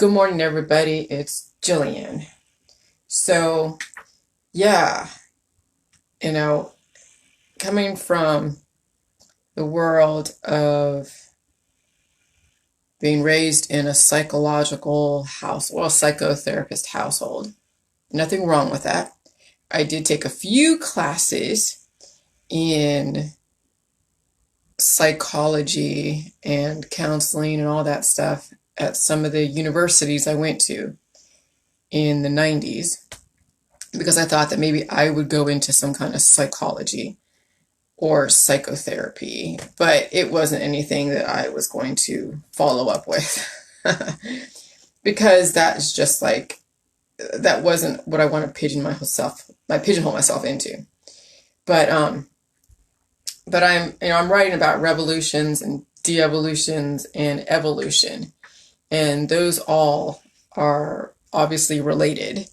Good morning, everybody. It's Jillian. So, yeah, you know, coming from the world of being raised in a psychological house, well, psychotherapist household, nothing wrong with that. I did take a few classes in psychology and counseling and all that stuff at some of the universities I went to in the 90s because I thought that maybe I would go into some kind of psychology or psychotherapy, but it wasn't anything that I was going to follow up with because that's just like that wasn't what I want to pigeonhole myself into. But I'm writing about revolutions and de-evolutions and evolution, and those all are obviously related.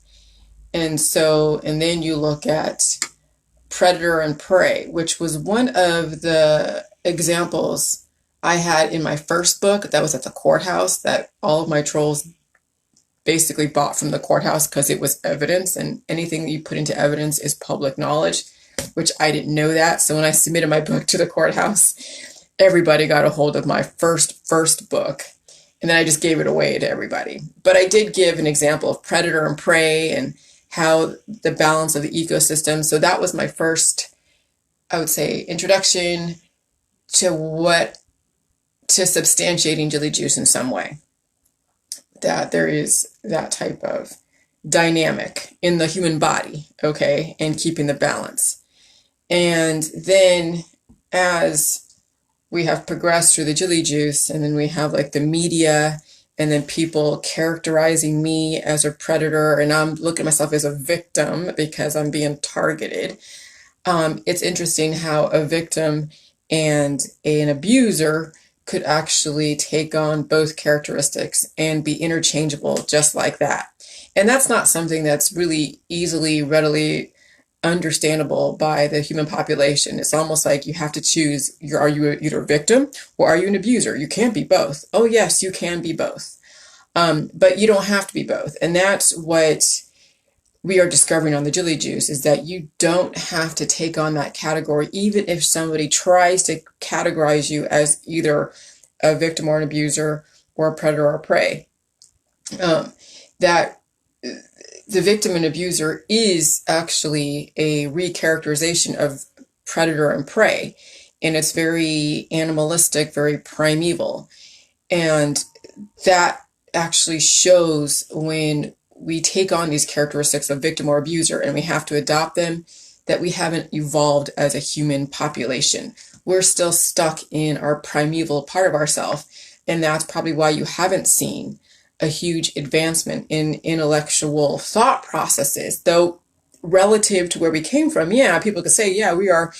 And then you look at predator and prey, which was one of the examples I had in my first book that was at the courthouse that all of my trolls basically bought from the courthouse because it was evidence, and anything that you put into evidence is public knowledge, which I didn't know that. So when I submitted my book to the courthouse, everybody got a hold of my first book, and then I just gave it away to everybody. But I did give an example of predator and prey and how the balance of the ecosystem. So that was my first, I would say, introduction to substantiating Jilly Juice in some way. That there is that type of dynamic in the human body, okay, and keeping the balance. And then as we have progressed through the Jilly Juice, and then we have like the media, and then people characterizing me as a predator, and I'm looking at myself as a victim because I'm being targeted. It's interesting how a victim and an abuser could actually take on both characteristics and be interchangeable just like that. And that's not something that's really readily understandable by the human population. It's almost like you have to choose, are you either a victim or are you an abuser? You can't be both. Oh yes, you can be both. But you don't have to be both. And that's what we are discovering on the Jilly Juice, is that you don't have to take on that category, even if somebody tries to categorize you as either a victim or an abuser or a predator or a prey. That the victim and abuser is actually a recharacterization of predator and prey, and it's very animalistic, very primeval. And that actually shows when we take on these characteristics of victim or abuser and we have to adopt them, that we haven't evolved as a human population. We're still stuck in our primeval part of ourselves, and that's probably why you haven't seen a huge advancement in intellectual thought processes. Though relative to where we came from, yeah, people could say, yeah, we are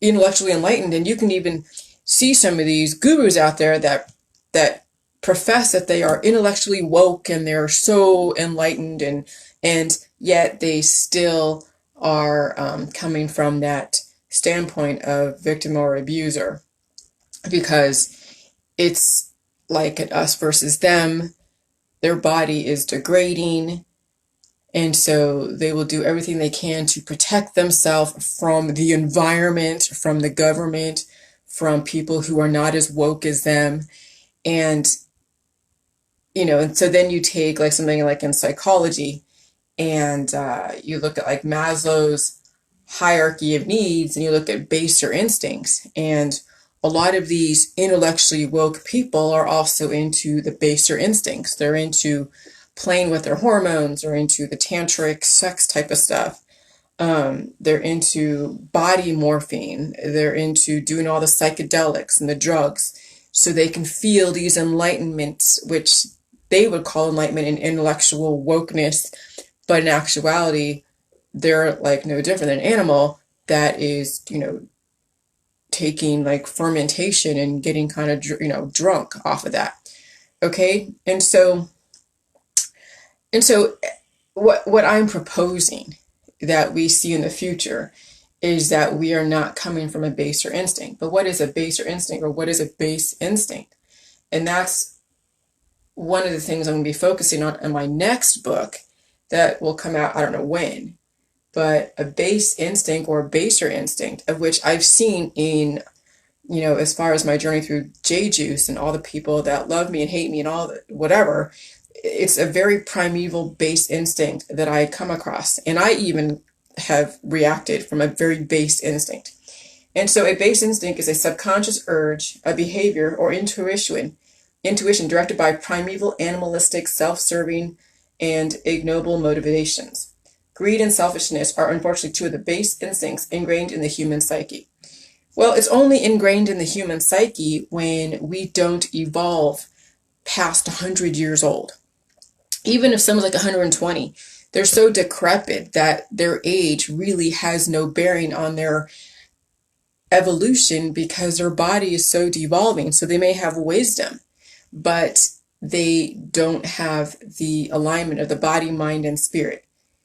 intellectually enlightened, and you can even see some of these gurus out there that profess that they are intellectually woke and they're so enlightened, and yet they still are coming from that standpoint of victim or abuser, because it's like an us versus them. Their body is degrading, and so they will do everything they can to protect themselves from the environment, from the government, from people who are not as woke as them. And and so then you take like something like in psychology, and you look at like Maslow's hierarchy of needs, and you look at baser instincts. And a lot of these intellectually woke people are also into the baser instincts. They're into playing with their hormones, or into the tantric sex type of stuff. They're into body morphine. They're into doing all the psychedelics and the drugs so they can feel these enlightenments, which they would call enlightenment and intellectual wokeness. But in actuality, they're like no different than an animal that is, taking like fermentation and getting kind of, drunk off of that. Okay. And so what I'm proposing that we see in the future is that we are not coming from a baser instinct. But what is a baser instinct, or what is a base instinct? And that's one of the things I'm going to be focusing on in my next book that will come out, I don't know when, but a base instinct or baser instinct, of which I've seen in, as far as my journey through J Juice and all the people that love me and hate me and all the whatever, it's a very primeval base instinct that I come across. And I even have reacted from a very base instinct. And so a base instinct is a subconscious urge, a behavior, or intuition directed by primeval, animalistic, self-serving, and ignoble motivations. Greed and selfishness are unfortunately two of the base instincts ingrained in the human psyche. Well, it's only ingrained in the human psyche when we don't evolve past 100 years old. Even if someone's like 120, they're so decrepit that their age really has no bearing on their evolution because their body is so devolving. So they may have wisdom, but they don't have the alignment of the body, mind, and spirit.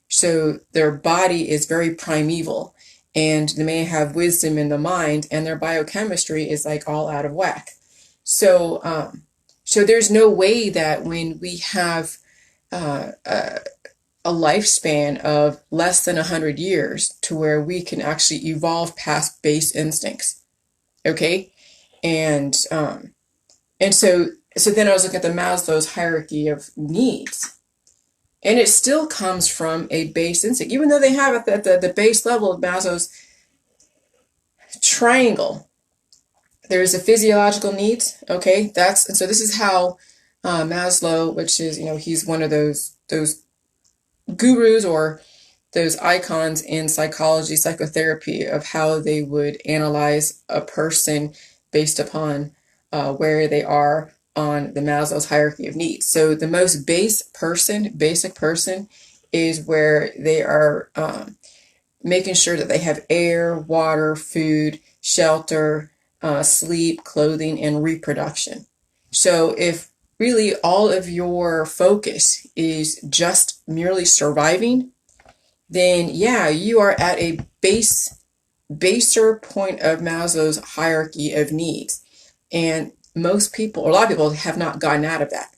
So their body is very primeval, and they may have wisdom in the mind, and their biochemistry is like all out of whack. So, so there's no way that when we have a lifespan of less than 100 years to where we can actually evolve past base instincts. Okay. And so then I was looking at the Maslow's hierarchy of needs, and it still comes from a base instinct, even though they have it at the base level of Maslow's triangle. There's a physiological needs. Okay. And so this is how Maslow, which is, he's one of those gurus or those icons in psychology, psychotherapy, of how they would analyze a person based upon where they are on the Maslow's hierarchy of needs. So the most basic person is where they are making sure that they have air, water, food, shelter, sleep, clothing, and reproduction. So if really all of your focus is just merely surviving, then yeah, you are at a baser point of Maslow's hierarchy of needs. And most people, or a lot of people, have not gotten out of that.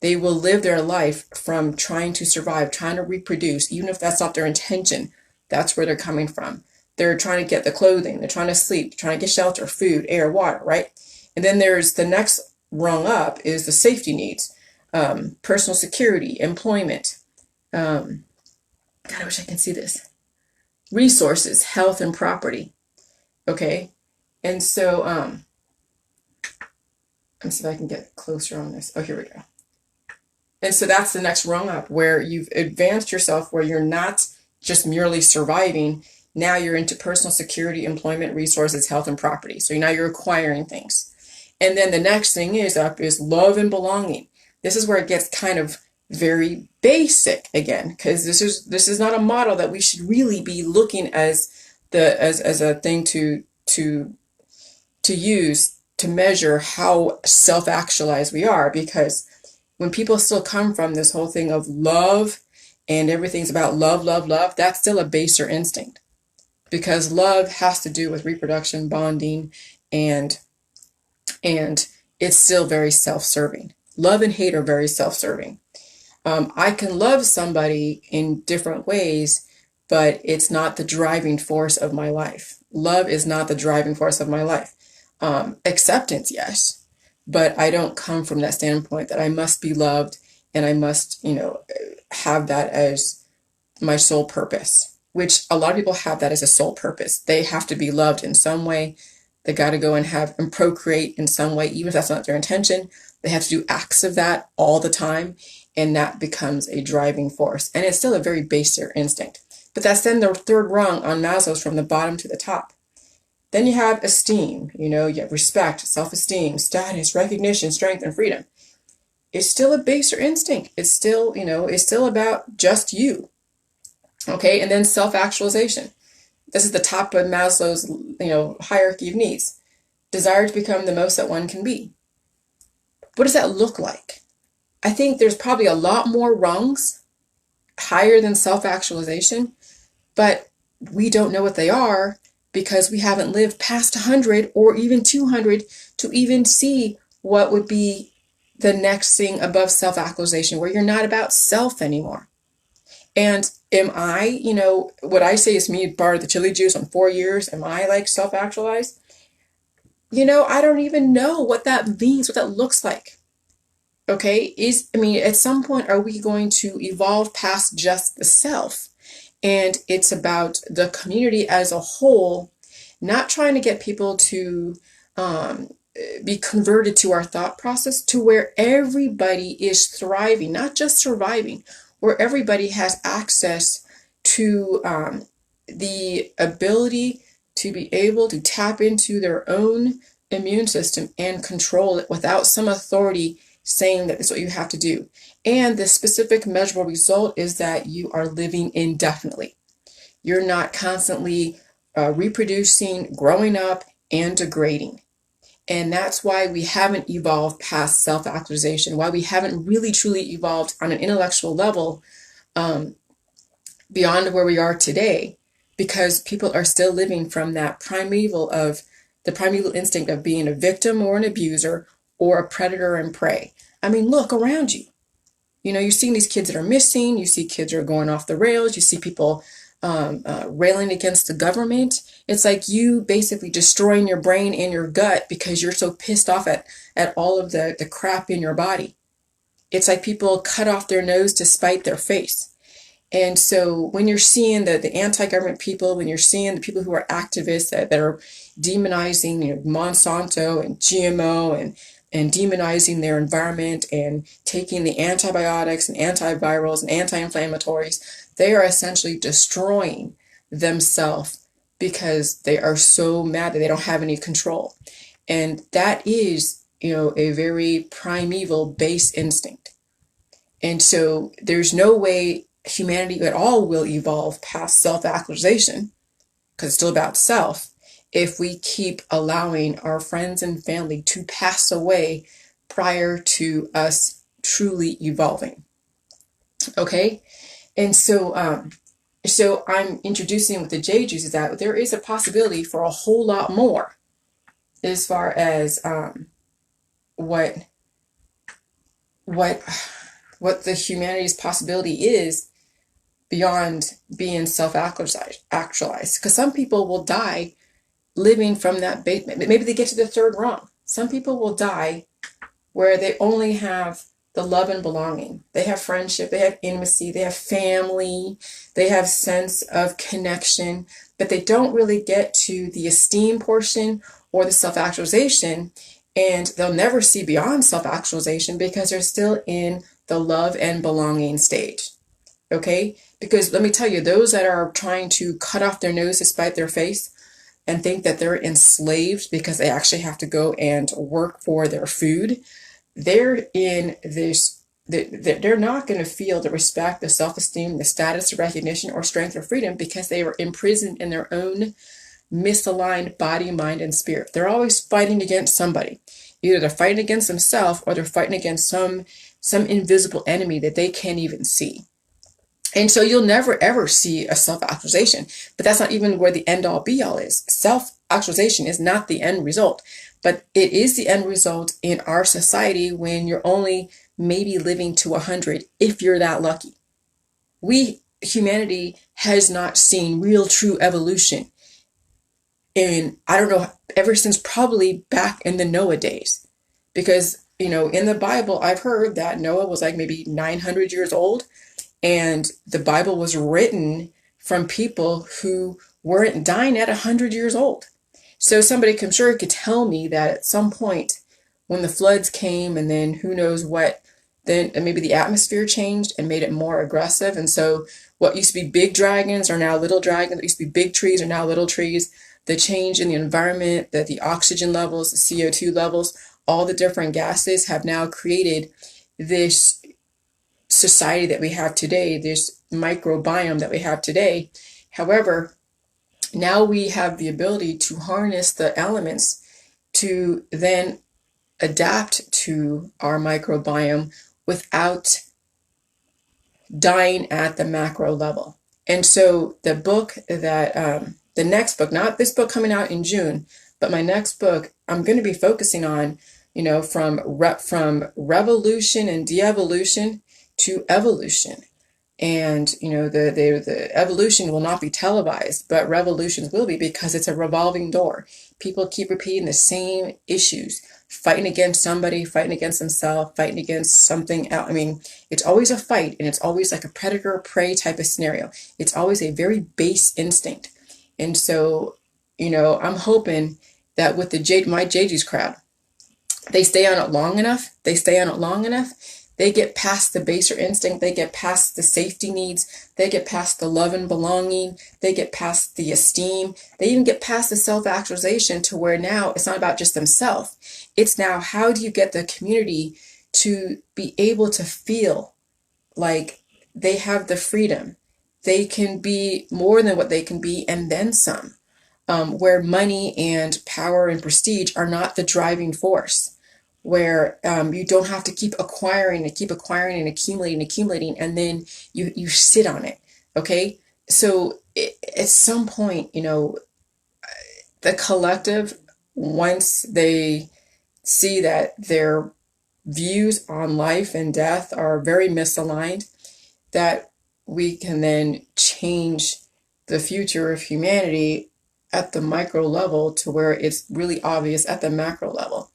They will live their life from trying to survive, trying to reproduce, even if that's not their intention. That's where they're coming from. They're trying to get the clothing, they're trying to sleep, trying to get shelter, food, air, water, right? And then there's the next rung up is the safety needs, personal security, employment. God, I wish I can see this. Resources, health, and property. Okay. And so, let me see if I can get closer on this. Oh, here we go. And so that's the next rung up, where you've advanced yourself, where you're not just merely surviving. Now you're into personal security, employment, resources, health, and property. So now you're acquiring things. And then the next thing is love and belonging. This is where it gets kind of very basic again, because this is not a model that we should really be looking as a thing to use to measure how self-actualized we are. Because when people still come from this whole thing of love and everything's about love, that's still a baser instinct, because love has to do with reproduction, bonding, and it's still very self-serving. Love and hate are very self-serving. I can love somebody in different ways, but it's not the driving force of my life. Love is not the driving force of my life. Acceptance, yes, but I don't come from that standpoint that I must be loved and I must, have that as my sole purpose, which a lot of people have that as a sole purpose. They have to be loved in some way. They got to go and procreate in some way, even if that's not their intention. They have to do acts of that all the time, and that becomes a driving force. And it's still a very baser instinct. But that's then the third rung on Maslow's from the bottom to the top. Then you have esteem, you have respect, self-esteem, status, recognition, strength, and freedom. It's still a baser instinct. It's still, it's still about just you. Okay, and then self-actualization. This is the top of Maslow's, hierarchy of needs. Desire to become the most that one can be. What does that look like? I think there's probably a lot more rungs higher than self-actualization, but we don't know what they are because we haven't lived past 100 or even 200 to even see what would be the next thing above self-actualization, where you're not about self anymore. And am I, what I say is me bar the chili juice on 4 years, am I like self-actualized? I don't even know what that means, what that looks like. Okay, at some point, are we going to evolve past just the self? And it's about the community as a whole, not trying to get people to um, be converted to our thought process, to where everybody is thriving, not just surviving, where everybody has access to the ability to be able to tap into their own immune system and control it without some authority saying that this is what you have to do. And the specific measurable result is that you are living indefinitely. You're not constantly reproducing, growing up, and degrading. And that's why we haven't evolved past self-actualization, why we haven't really truly evolved on an intellectual level um, beyond where we are today, because people are still living from that the primeval instinct of being a victim or an abuser or a predator and prey. I mean, look around you. You're seeing these kids that are missing. You see kids that are going off the rails. You see people railing against the government. It's like you basically destroying your brain and your gut because you're so pissed off at all of the crap in your body. It's like people cut off their nose to spite their face. And so when you're seeing the anti-government people, when you're seeing the people who are activists that are demonizing Monsanto and GMO and demonizing their environment and taking the antibiotics and antivirals and anti-inflammatories, they are essentially destroying themselves because they are so mad that they don't have any control. And that is, a very primeval base instinct. And so there's no way humanity at all will evolve past self-actualization, because it's still about self, if we keep allowing our friends and family to pass away prior to us truly evolving. Okay? And so I'm introducing with the J juice is that there is a possibility for a whole lot more as far as what the humanity's possibility is beyond being self-actualized. Because some people will die living from that base. Maybe they get to the third rung. Some people will die where they only have the love and belonging. They have friendship, they have intimacy, they have family, they have sense of connection, but they don't really get to the esteem portion or the self-actualization, and they'll never see beyond self-actualization because they're still in the love and belonging stage. Okay? Because let me tell you, those that are trying to cut off their nose to spite their face and think that they're enslaved because they actually have to go and work for their food, they're in this, they're not going to feel the respect, the self-esteem, the status, the recognition, or strength or freedom because they were imprisoned in their own misaligned body, mind, and spirit. They're always fighting against somebody. Either they're fighting against themselves or they're fighting against some invisible enemy that they can't even see. And so you'll never ever see a self-actualization, but that's not even where the end all be all is. Self-actualization is not the end result, but it is the end result in our society when you're only maybe living to 100, if you're that lucky. Humanity has not seen real true evolution in, I don't know, ever since probably back in the Noah days. Because, in the Bible, I've heard that Noah was like maybe 900 years old. And the Bible was written from people who weren't dying at 100 years old. So somebody could tell me that at some point when the floods came and then who knows what, then maybe the atmosphere changed and made it more aggressive. And so what used to be big dragons are now little dragons. What used to be big trees are now little trees. The change in the environment, the oxygen levels, the CO2 levels, all the different gases have now created this society that we have today, this microbiome that we have today. However, now we have the ability to harness the elements to then adapt to our microbiome without dying at the macro level. And so the book that, the next book, not this book coming out in June, but my next book, I'm going to be focusing on from revolution and de-evolution to evolution. And the evolution will not be televised, but revolutions will be, because it's a revolving door. People keep repeating the same issues, fighting against somebody, fighting against themselves, fighting against something else. I mean, it's always a fight, and it's always like a predator prey type of scenario. It's always a very base instinct. And so, I'm hoping that with my JG's crowd, they stay on it long enough. They get past the baser instinct. They get past the safety needs. They get past the love and belonging. They get past the esteem. They even get past the self-actualization, to where now it's not about just themselves. It's now, how do you get the community to be able to feel like they have the freedom? They can be more than what they can be, and then some, where money and power and prestige are not the driving force, where you don't have to keep acquiring and accumulating, and then you sit on it. Okay, so at some point, the collective, once they see that their views on life and death are very misaligned, that we can then change the future of humanity at the micro level, to where it's really obvious at the macro level.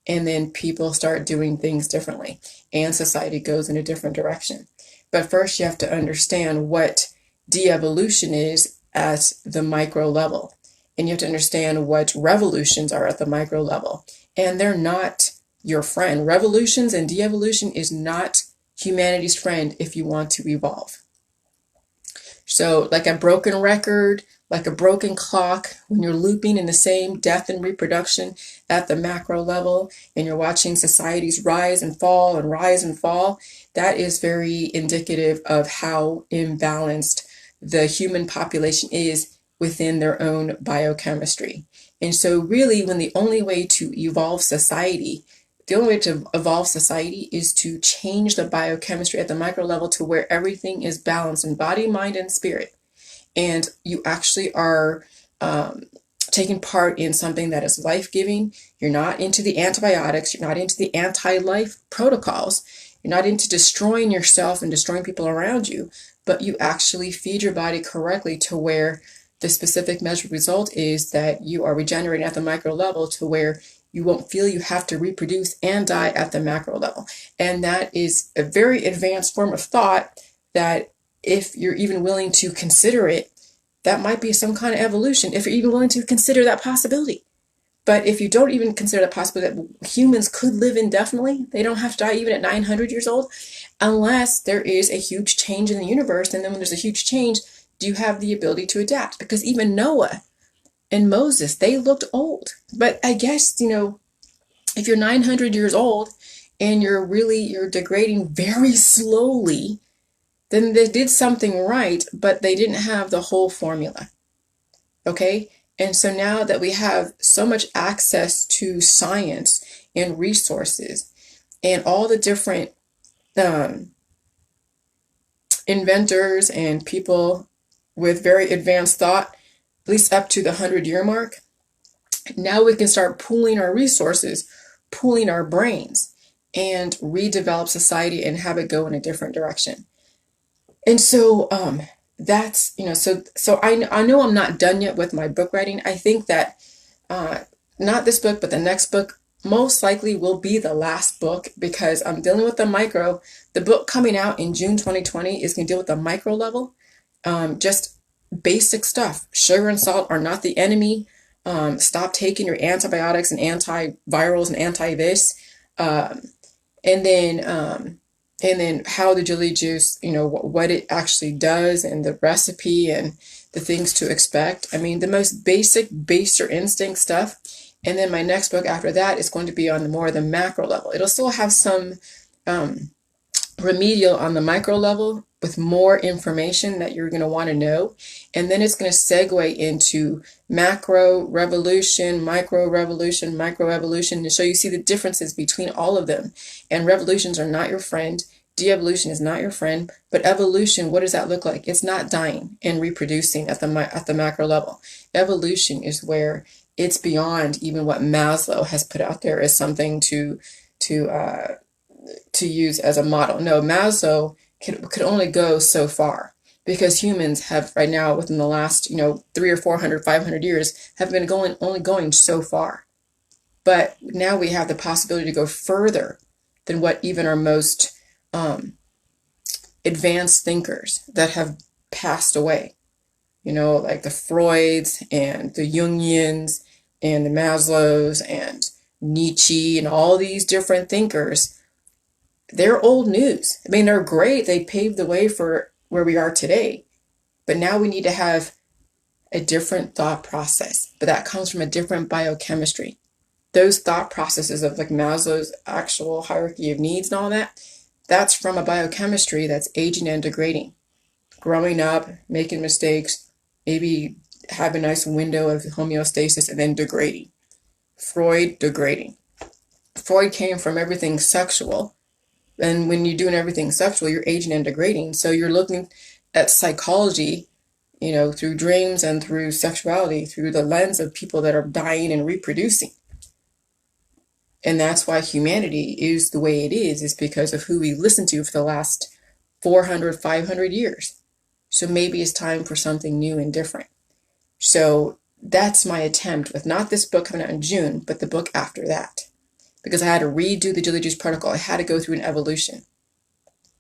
And then people start doing things differently, and society goes in a different direction. But first, you have to understand what de-evolution is at the micro level. And you have to understand what revolutions are at the micro level. And they're not your friend. Revolutions and de-evolution is not humanity's friend if you want to evolve. So, like a broken record, like a broken clock, when you're looping in the same death and reproduction at the macro level, and you're watching societies rise and fall, that is very indicative of how imbalanced the human population is within their own biochemistry. And so really, when the only way to evolve society is to change the biochemistry at the micro level, to where everything is balanced in body, mind, and spirit. And you actually are taking part in something that is life-giving. You're not into the antibiotics. You're not into the anti-life protocols. You're not into destroying yourself and destroying people around you, but you actually feed your body correctly, to where the specific measured result is that you are regenerating at the micro level, to where you won't feel you have to reproduce and die at the macro level. And that is a very advanced form of thought that, if you're even willing to consider it, that might be some kind of evolution, if you're even willing to consider that possibility. But if you don't even consider the possibility that humans could live indefinitely, they don't have to die even at 900 years old, unless there is a huge change in the universe. And then when there's a huge change, do you have the ability to adapt? Because even Noah and Moses, they looked old. But I guess, if you're 900 years old and you're degrading very slowly, then they did something right, but they didn't have the whole formula. Okay? And so now that we have so much access to science and resources and all the different inventors and people with very advanced thought, at least up to the 100-year mark, now we can start pooling our resources, pooling our brains, and redevelop society and have it go in a different direction. And so that's, so I know I'm not done yet with my book writing. I think that not this book, but the next book most likely will be the last book, because I'm dealing with the micro. The book coming out in June 2020 is going to deal with the micro level, just basic stuff. Sugar and salt are not the enemy. Stop taking your antibiotics and antivirals and anti-this. And then how the jelly juice, what it actually does, and the recipe and the things to expect. I mean, the most basic, baser instinct stuff. And then my next book after that is going to be on the macro level. It'll still have some remedial on the micro level with more information that you're going to want to know. And then it's going to segue into macro revolution, micro evolution, to show you see the differences between all of them. And revolutions are not your friend. De-evolution is not your friend. But evolution, what does that look like? It's not dying and reproducing at the macro level. Evolution is where It's beyond even what Maslow has put out there as something to uh, to use as a model. No, Maslow could only go so far because humans have right now within the last, 3 or 400, 500 years have been only going so far. But now we have the possibility to go further than what even our most um, advanced thinkers that have passed away, like the Freuds and the Jungians and the Maslows and Nietzsche and all these different thinkers. They're old news. I mean, they're great. They paved the way for where we are today. But now we need to have a different thought process. But that comes from a different biochemistry. Those thought processes of like Maslow's actual hierarchy of needs and all that, that's from a biochemistry that's aging and degrading. Growing up, making mistakes, maybe have a nice window of homeostasis and then degrading. Freud, degrading. Freud came from everything sexual. And when you're doing everything sexual, you're aging and degrading. So you're looking at psychology, through dreams and through sexuality, through the lens of people that are dying and reproducing. And that's why humanity is the way it is because of who we listened to for the last 400, 500 years. So maybe it's time for something new and different. So that's my attempt with not this book coming out in June, but the book after that. Because I had to redo the Julie Juice protocol. I had to go through an evolution.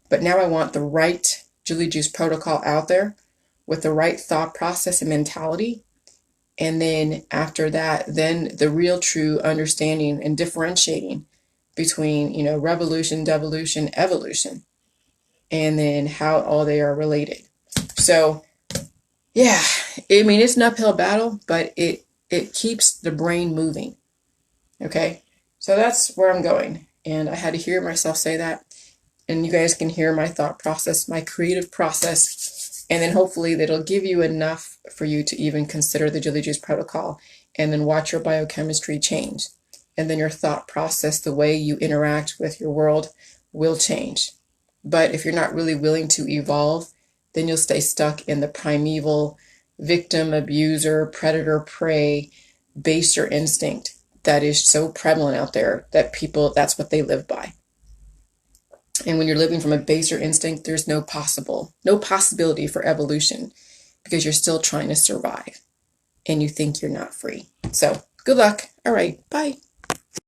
But now I want the right Julie Juice protocol out there with the right thought process and mentality. And then after that, then the real true understanding and differentiating between, revolution, devolution, evolution, and then how all they are related. So, yeah, I mean, it's an uphill battle, but it keeps the brain moving. Okay, so that's where I'm going. And I had to hear myself say that. And you guys can hear my thought process, my creative process. And then hopefully that'll give you enough for you to even consider the Julie Juice protocol and then watch your biochemistry change. And then your thought process, the way you interact with your world will change. But if you're not really willing to evolve, then you'll stay stuck in the primeval victim, abuser, predator, prey, baser instinct that is so prevalent out there that people, that's what they live by. And when you're living from a baser instinct, there's no possibility for evolution because you're still trying to survive and you think you're not free. So good luck. All right. Bye.